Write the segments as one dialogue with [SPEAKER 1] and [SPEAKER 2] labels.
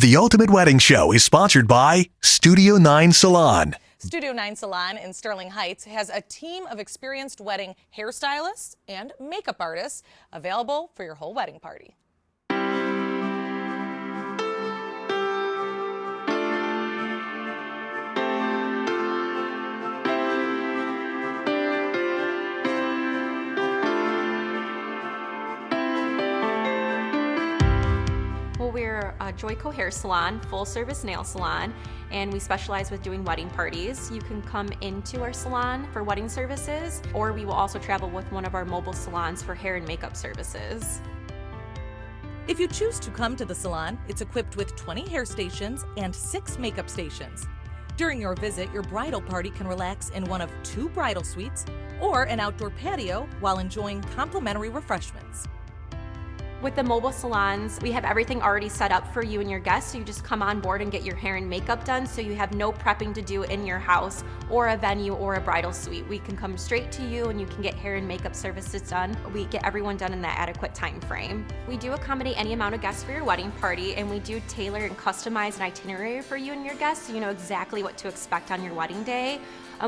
[SPEAKER 1] The Ultimate Wedding Show is sponsored by Studio 9 Salon.
[SPEAKER 2] Studio 9 Salon in Sterling Heights has a team of experienced wedding hairstylists and makeup artists available for your whole wedding party.
[SPEAKER 3] Well, we're a Joyco hair salon, full service nail salon, and we specialize with doing wedding parties. You can come into our salon for wedding services, or we will also travel with one of our mobile salons for hair and makeup services.
[SPEAKER 2] If you choose to come to the salon, it's equipped with 20 hair stations and 6 makeup stations. During your visit, your bridal party can relax in one of 2 bridal suites or an outdoor patio while enjoying complimentary refreshments.
[SPEAKER 3] With the mobile salons, we have everything already set up for you and your guests, so you just come on board and get your hair and makeup done, so you have no prepping to do in your house or a venue or a bridal suite. We can come straight to you and you can get hair and makeup services done. We get everyone done in that adequate time frame. We do accommodate any amount of guests for your wedding party, and we do tailor and customize an itinerary for you and your guests, so you know exactly what to expect on your wedding day.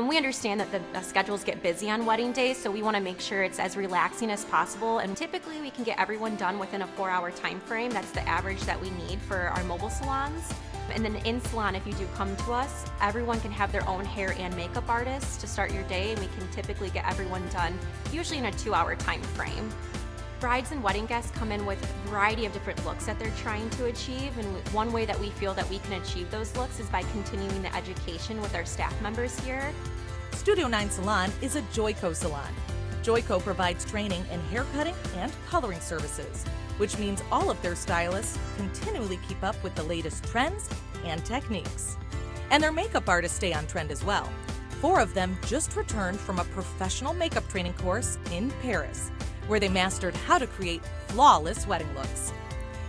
[SPEAKER 3] We understand that the schedules get busy on wedding days, so we want to make sure it's as relaxing as possible, and typically we can get everyone done within a 4-hour time frame. That's the average that we need for our mobile salons. And then in salon, if you do come to us, everyone can have their own hair and makeup artist to start your day, and we can typically get everyone done usually in a 2-hour time frame. Brides and wedding guests come in with a variety of different looks that they're trying to achieve, and one way that we feel that we can achieve those looks is by continuing the education with our staff members here.
[SPEAKER 2] Studio 9 Salon is a Joyco salon. Joyco provides training in hair cutting and coloring services, which means all of their stylists continually keep up with the latest trends and techniques. And their makeup artists stay on trend as well. 4 of them just returned from a professional makeup training course in Paris, where they mastered how to create flawless wedding looks.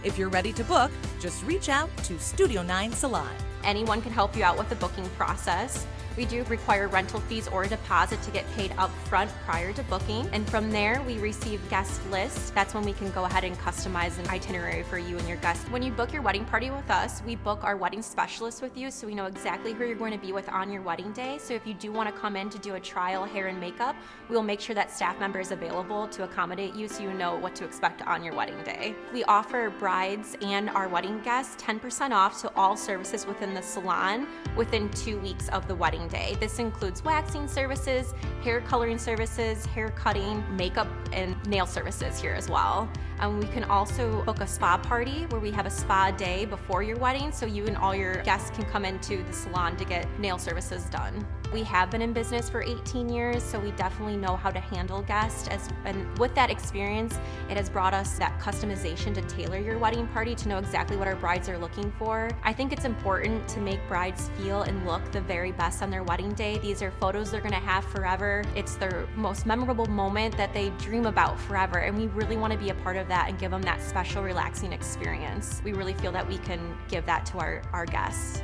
[SPEAKER 2] If you're ready to book, just reach out to Studio 9 Salon.
[SPEAKER 3] Anyone can help you out with the booking process. We do require rental fees or a deposit to get paid up front prior to booking. And from there, we receive guest lists. That's when we can go ahead and customize an itinerary for you and your guests. When you book your wedding party with us, we book our wedding specialist with you, so we know exactly who you're going to be with on your wedding day. So if you do want to come in to do a trial hair and makeup, we will make sure that staff member is available to accommodate you, so you know what to expect on your wedding day. We offer brides and our wedding guests 10% off to all services within the salon within 2 weeks of the wedding day. This includes waxing services, hair coloring services, hair cutting, makeup, and nail services here as well. We can also book a spa party where we have a spa day before your wedding, so you and all your guests can come into the salon to get nail services done. We have been in business for 18 years, so we definitely know how to handle guests. And with that experience, it has brought us that customization to tailor your wedding party to know exactly what our brides are looking for. I think it's important to make brides feel and look the very best on their wedding day. These are photos they're going to have forever. It's their most memorable moment that they dream about forever, and we really want to be a part of that and give them that special, relaxing experience. We really feel that we can give that to our guests.